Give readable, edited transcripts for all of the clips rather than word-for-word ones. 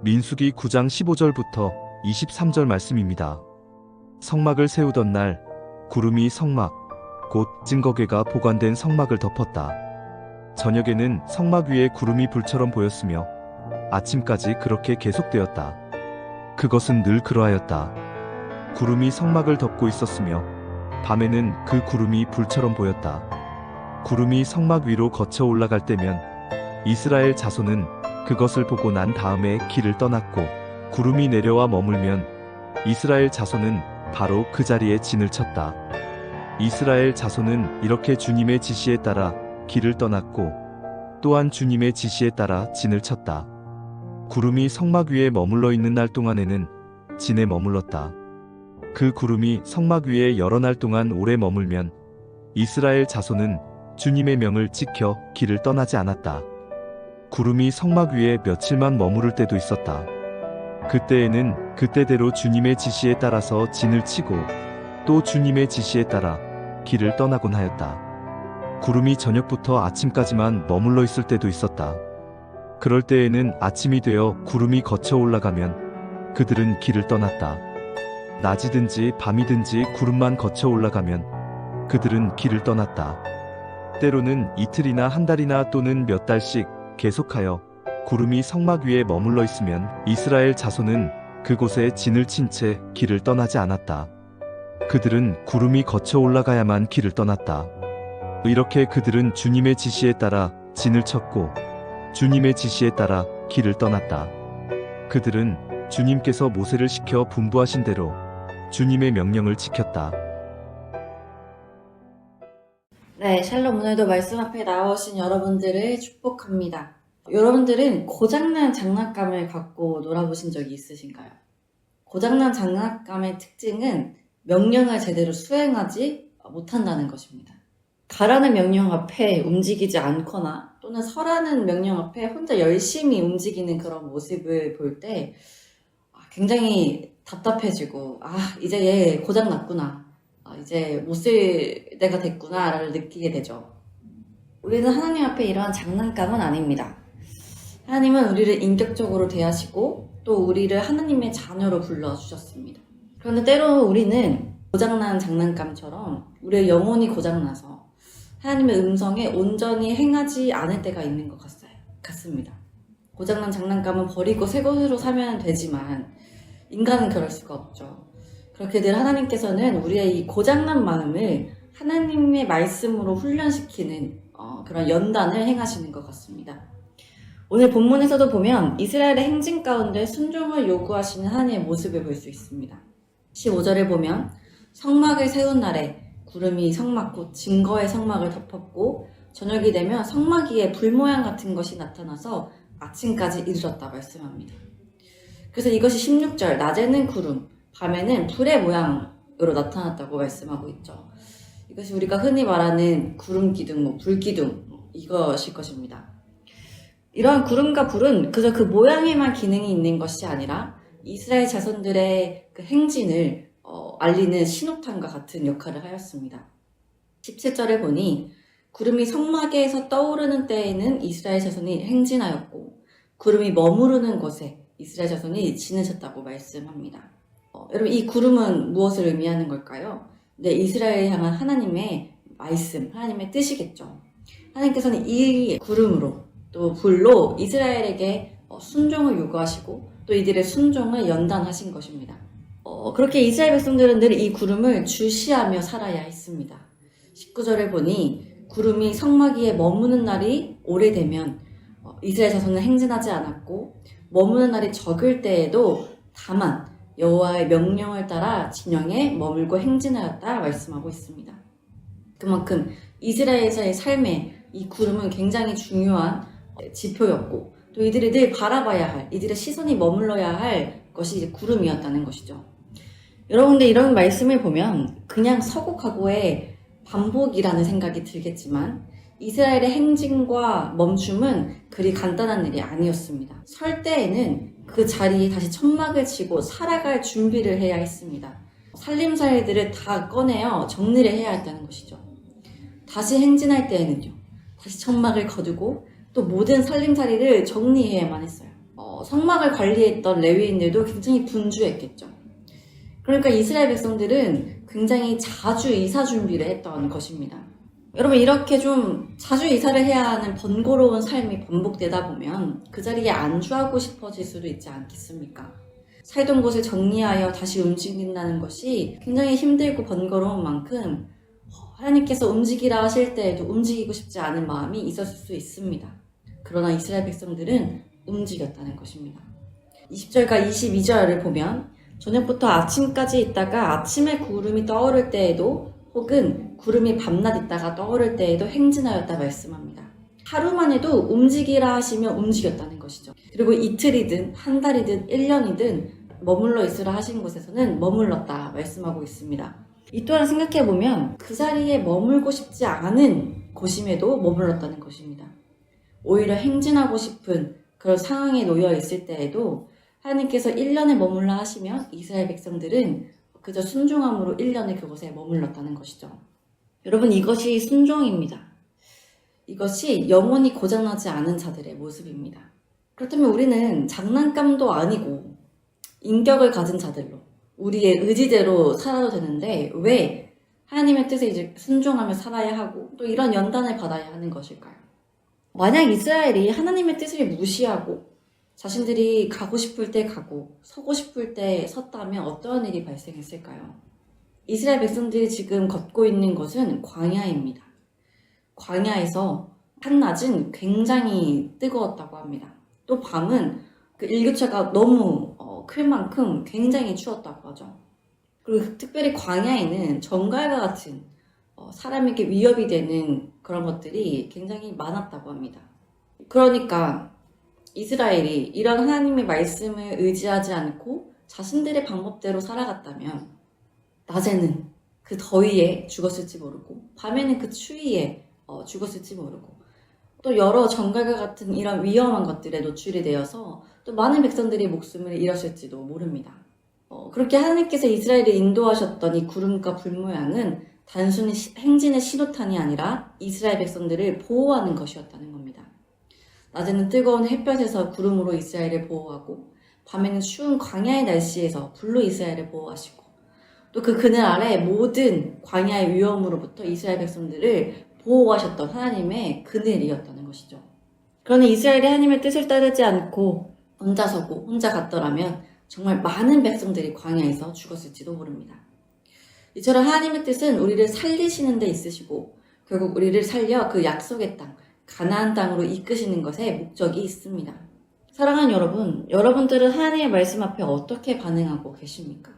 민수기 9장 15절부터 23절 말씀입니다. 성막을 세우던 날 구름이 성막, 곧 증거궤가 보관된 성막을 덮었다. 저녁에는 성막 위에 구름이 불처럼 보였으며 아침까지 그렇게 계속되었다. 그것은 늘 그러하였다. 구름이 성막을 덮고 있었으며 밤에는 그 구름이 불처럼 보였다. 구름이 성막 위로 거쳐 올라갈 때면 이스라엘 자손은 그것을 보고 난 다음에 길을 떠났고, 구름이 내려와 머물면 이스라엘 자손은 바로 그 자리에 진을 쳤다. 이스라엘 자손은 이렇게 주님의 지시에 따라 길을 떠났고 또한 주님의 지시에 따라 진을 쳤다. 구름이 성막 위에 머물러 있는 날 동안에는 진에 머물렀다. 그 구름이 성막 위에 여러 날 동안 오래 머물면 이스라엘 자손은 주님의 명을 지켜 길을 떠나지 않았다. 구름이 성막 위에 며칠만 머무를 때도 있었다. 그때에는 그때대로 주님의 지시에 따라서 진을 치고 또 주님의 지시에 따라 길을 떠나곤 하였다. 구름이 저녁부터 아침까지만 머물러 있을 때도 있었다. 그럴 때에는 아침이 되어 구름이 거쳐 올라가면 그들은 길을 떠났다. 낮이든지 밤이든지 구름만 거쳐 올라가면 그들은 길을 떠났다. 때로는 이틀이나 한 달이나 또는 몇 달씩 계속하여 구름이 성막 위에 머물러 있으면 이스라엘 자손은 그곳에 진을 친 채 길을 떠나지 않았다. 그들은 구름이 거쳐 올라가야만 길을 떠났다. 이렇게 그들은 주님의 지시에 따라 진을 쳤고 주님의 지시에 따라 길을 떠났다. 그들은 주님께서 모세를 시켜 분부하신 대로 주님의 명령을 지켰다. 네, 샬롬. 오늘도 말씀 앞에 나오신 여러분들을 축복합니다. 여러분들은 고장난 장난감을 갖고 놀아보신 적이 있으신가요? 고장난 장난감의 특징은 명령을 제대로 수행하지 못한다는 것입니다. 가라는 명령 앞에 움직이지 않거나 또는 서라는 명령 앞에 혼자 열심히 움직이는 그런 모습을 볼 때 굉장히 답답해지고, 이제 얘 고장났구나, 이제 못 쓸 때가 됐구나 라를 느끼게 되죠. 우리는 하나님 앞에 이러한 장난감은 아닙니다. 하나님은 우리를 인격적으로 대하시고 또 우리를 하나님의 자녀로 불러주셨습니다. 그런데 때로 우리는 고장난 장난감처럼 우리의 영혼이 고장나서 하나님의 음성에 온전히 행하지 않을 때가 있는 것 같습니다. 고장난 장난감은 버리고 새 것으로 사면 되지만 인간은 그럴 수가 없죠. 그렇게 늘 하나님께서는 우리의 이 고장난 마음을 하나님의 말씀으로 훈련시키는 그런 연단을 행하시는 것 같습니다. 오늘 본문에서도 보면 이스라엘의 행진 가운데 순종을 요구하시는 하나님의 모습을 볼 수 있습니다. 15절에 보면 성막을 세운 날에 구름이 성막 곧 증거의 성막을 덮었고 저녁이 되면 성막 위에 불 모양 같은 것이 나타나서 아침까지 이르렀다 말씀합니다. 그래서 이것이 16절 낮에는 구름, 밤에는 불의 모양으로 나타났다고 말씀하고 있죠. 이것이 우리가 흔히 말하는 구름 기둥, 불 기둥 이것일 것입니다. 이러한 구름과 불은 그저 그 모양에만 기능이 있는 것이 아니라 이스라엘 자손들의 그 행진을 알리는 신호탄과 같은 역할을 하였습니다. 17절에 보니 구름이 성막에서 떠오르는 때에는 이스라엘 자손이 행진하였고 구름이 머무르는 곳에 이스라엘 자손이 지내셨다고 말씀합니다. 여러분, 이 구름은 무엇을 의미하는 걸까요? 네, 이스라엘을 향한 하나님의 말씀, 하나님의 뜻이겠죠. 하나님께서는 이 구름으로 또 불로 이스라엘에게 순종을 요구하시고 또 이들의 순종을 연단하신 것입니다. 그렇게 이스라엘 백성들은 늘 이 구름을 주시하며 살아야 했습니다. 19절에 보니 구름이 성막 위에 머무는 날이 오래되면 이스라엘 자손은 행진하지 않았고 머무는 날이 적을 때에도 다만 여호와의 명령을 따라 진영에 머물고 행진하였다 말씀하고 있습니다. 그만큼 이스라엘에서의 삶에 이 구름은 굉장히 중요한 지표였고 또 이들이 늘 바라봐야 할, 이들의 시선이 머물러야 할 것이 이제 구름이었다는 것이죠. 여러분들 이런 말씀을 보면 그냥 서곡하고의 반복이라는 생각이 들겠지만 이스라엘의 행진과 멈춤은 그리 간단한 일이 아니었습니다. 설 때에는 그 자리에 다시 천막을 치고 살아갈 준비를 해야 했습니다. 살림살이들을 다 꺼내어 정리를 해야 했다는 것이죠. 다시 행진할 때에는요, 다시 천막을 거두고 또 모든 살림살이를 정리해야만 했어요. 성막을 관리했던 레위인들도 굉장히 분주했겠죠. 그러니까 이스라엘 백성들은 굉장히 자주 이사 준비를 했던 것입니다. 여러분, 이렇게 좀 자주 이사를 해야 하는 번거로운 삶이 반복되다 보면 그 자리에 안주하고 싶어질 수도 있지 않겠습니까? 살던 곳을 정리하여 다시 움직인다는 것이 굉장히 힘들고 번거로운 만큼 하나님께서 움직이라 하실 때에도 움직이고 싶지 않은 마음이 있었을 수 있습니다. 그러나 이스라엘 백성들은 움직였다는 것입니다. 20절과 22절을 보면 저녁부터 아침까지 있다가 아침에 구름이 떠오를 때에도 혹은 구름이 밤낮 있다가 떠오를 때에도 행진하였다 말씀합니다. 하루만 해도 움직이라 하시면 움직였다는 것이죠. 그리고 이틀이든 한 달이든 1년이든 머물러 있으라 하신 곳에서는 머물렀다 말씀하고 있습니다. 이 또한 생각해보면 그 자리에 머물고 싶지 않은 곳임에도 머물렀다는 것입니다. 오히려 행진하고 싶은 그런 상황에 놓여 있을 때에도 하나님께서 1년에 머물라 하시면 이스라엘 백성들은 그저 순종함으로 1년에 그곳에 머물렀다는 것이죠. 여러분, 이것이 순종입니다. 이것이 영혼이 고장나지 않은 자들의 모습입니다. 그렇다면 우리는 장난감도 아니고 인격을 가진 자들로 우리의 의지대로 살아도 되는데 왜 하나님의 뜻에 이제 순종하며 살아야 하고 또 이런 연단을 받아야 하는 것일까요? 만약 이스라엘이 하나님의 뜻을 무시하고 자신들이 가고 싶을 때 가고 서고 싶을 때 섰다면 어떠한 일이 발생했을까요? 이스라엘 백성들이 지금 걷고 있는 것은 광야입니다. 광야에서 한낮은 굉장히 뜨거웠다고 합니다. 또 밤은 그 일교차가 너무 클 만큼 굉장히 추웠다고 하죠. 그리고 특별히 광야에는 정갈과 같은 사람에게 위협이 되는 그런 것들이 굉장히 많았다고 합니다. 그러니까 이스라엘이 이런 하나님의 말씀을 의지하지 않고 자신들의 방법대로 살아갔다면 낮에는 그 더위에 죽었을지 모르고 밤에는 그 추위에 죽었을지 모르고 또 여러 정갈과 같은 이런 위험한 것들에 노출이 되어서 또 많은 백성들이 목숨을 잃었을지도 모릅니다. 그렇게 하나님께서 이스라엘을 인도하셨던 이 구름과 불 모양은 단순히 행진의 신호탄이 아니라 이스라엘 백성들을 보호하는 것이었다는 겁니다. 낮에는 뜨거운 햇볕에서 구름으로 이스라엘을 보호하고 밤에는 추운 광야의 날씨에서 불로 이스라엘을 보호하시고 또 그 그늘 아래 모든 광야의 위험으로부터 이스라엘 백성들을 보호하셨던 하나님의 그늘이었다는 것이죠. 그러나 이스라엘이 하나님의 뜻을 따르지 않고 혼자 서고 혼자 갔더라면 정말 많은 백성들이 광야에서 죽었을지도 모릅니다. 이처럼 하나님의 뜻은 우리를 살리시는 데 있으시고 결국 우리를 살려 그 약속의 땅, 가나안 땅으로 이끄시는 것에 목적이 있습니다. 사랑하는 여러분, 여러분들은 하나님의 말씀 앞에 어떻게 반응하고 계십니까?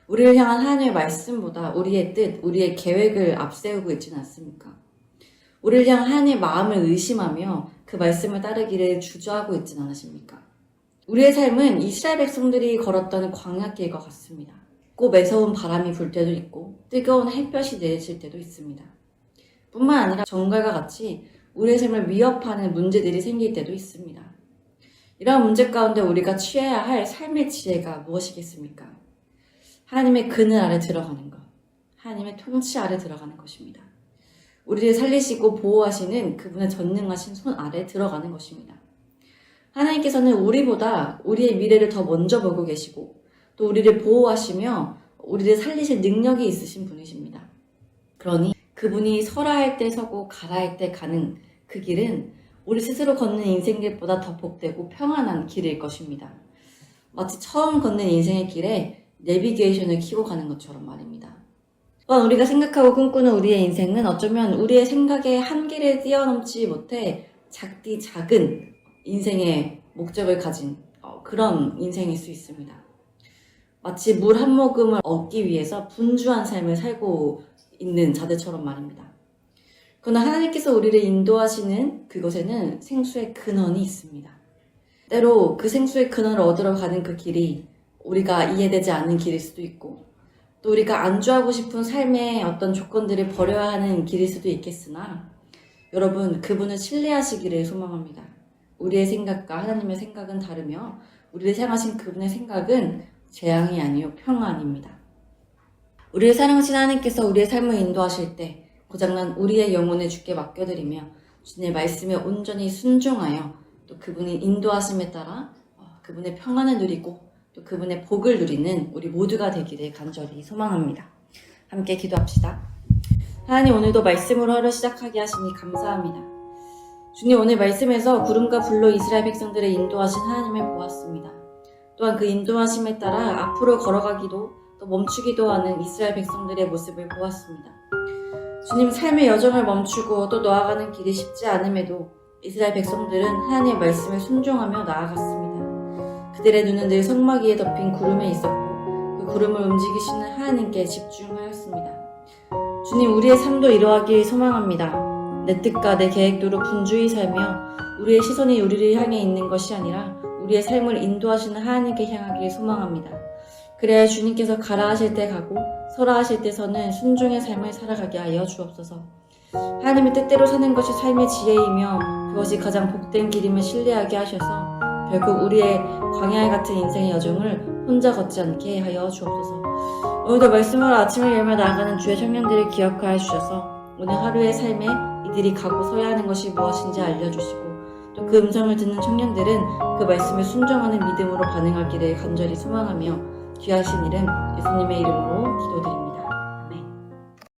우리를 향한 하나님의 말씀보다 우리의 뜻, 우리의 계획을 앞세우고 있지는 않습니까? 우리를 향한 하나님의 마음을 의심하며 그 말씀을 따르기를 주저하고 있지는 않으십니까? 우리의 삶은 이스라엘 백성들이 걸었던 광야길과 같습니다. 꼭 매서운 바람이 불 때도 있고 뜨거운 햇볕이 내리칠 때도 있습니다. 뿐만 아니라 정갈과 같이 우리의 삶을 위협하는 문제들이 생길 때도 있습니다. 이러한 문제 가운데 우리가 취해야 할 삶의 지혜가 무엇이겠습니까? 하나님의 그늘 아래 들어가는 것, 하나님의 통치 아래 들어가는 것입니다. 우리를 살리시고 보호하시는 그분의 전능하신 손 아래 들어가는 것입니다. 하나님께서는 우리보다 우리의 미래를 더 먼저 보고 계시고 또 우리를 보호하시며 우리를 살리실 능력이 있으신 분이십니다. 그러니 그분이 서라 할 때 서고 가라 할 때 가는 그 길은 우리 스스로 걷는 인생길보다 더 복되고 평안한 길일 것입니다. 마치 처음 걷는 인생의 길에 내비게이션을 켜고 가는 것처럼 말입니다. 또한 우리가 생각하고 꿈꾸는 우리의 인생은 어쩌면 우리의 생각의 한계를 뛰어넘지 못해 작디 작은 인생의 목적을 가진 그런 인생일 수 있습니다. 마치 물 한 모금을 얻기 위해서 분주한 삶을 살고 있는 자들처럼 말입니다. 그러나 하나님께서 우리를 인도하시는 그곳에는 생수의 근원이 있습니다. 때로 그 생수의 근원을 얻으러 가는 그 길이 우리가 이해되지 않는 길일 수도 있고 또 우리가 안주하고 싶은 삶의 어떤 조건들을 버려야 하는 길일 수도 있겠으나 여러분, 그분을 신뢰하시기를 소망합니다. 우리의 생각과 하나님의 생각은 다르며 우리를 향하신 그분의 생각은 재앙이 아니요 평안입니다. 우리를 사랑하신 하나님께서 우리의 삶을 인도하실 때 고장난 우리의 영혼을 주께 맡겨드리며 주님의 말씀에 온전히 순종하여 또 그분이 인도하심에 따라 그분의 평안을 누리고 또 그분의 복을 누리는 우리 모두가 되기를 간절히 소망합니다. 함께 기도합시다. 하나님, 오늘도 말씀으로 하루 시작하게 하시니 감사합니다. 주님, 오늘 말씀에서 구름과 불로 이스라엘 백성들을 인도하신 하나님을 보았습니다. 또한 그 인도하심에 따라 앞으로 걸어가기도 또 멈추기도 하는 이스라엘 백성들의 모습을 보았습니다. 주님, 삶의 여정을 멈추고 또 나아가는 길이 쉽지 않음에도 이스라엘 백성들은 하나님의 말씀에 순종하며 나아갔습니다. 그들의 눈은 늘 성막 위에 덮인 구름에 있었고 그 구름을 움직이시는 하나님께 집중하였습니다. 주님, 우리의 삶도 이러하길 소망합니다. 내 뜻과 내 계획대로 분주히 살며 우리의 시선이 우리를 향해 있는 것이 아니라 우리의 삶을 인도하시는 하나님께 향하길 소망합니다. 그래야 주님께서 가라 하실 때 가고 서라 하실 때 서는 순종의 삶을 살아가게 하여 주옵소서. 하나님의 뜻대로 사는 것이 삶의 지혜이며 그것이 가장 복된 길임을 신뢰하게 하셔서 결국 우리의 광야 같은 인생의 여정을 혼자 걷지 않게 하여 주옵소서. 오늘도 말씀으로 아침을 열며 나아가는 주의 청년들을 기억하여 주셔서 오늘 하루의 삶에 이들이 가고 서야 하는 것이 무엇인지 알려주시고 또 그 음성을 듣는 청년들은 그 말씀에 순종하는 믿음으로 반응하기를 간절히 소망하며 귀하신 이름 예수님의 이름으로 기도드립니다.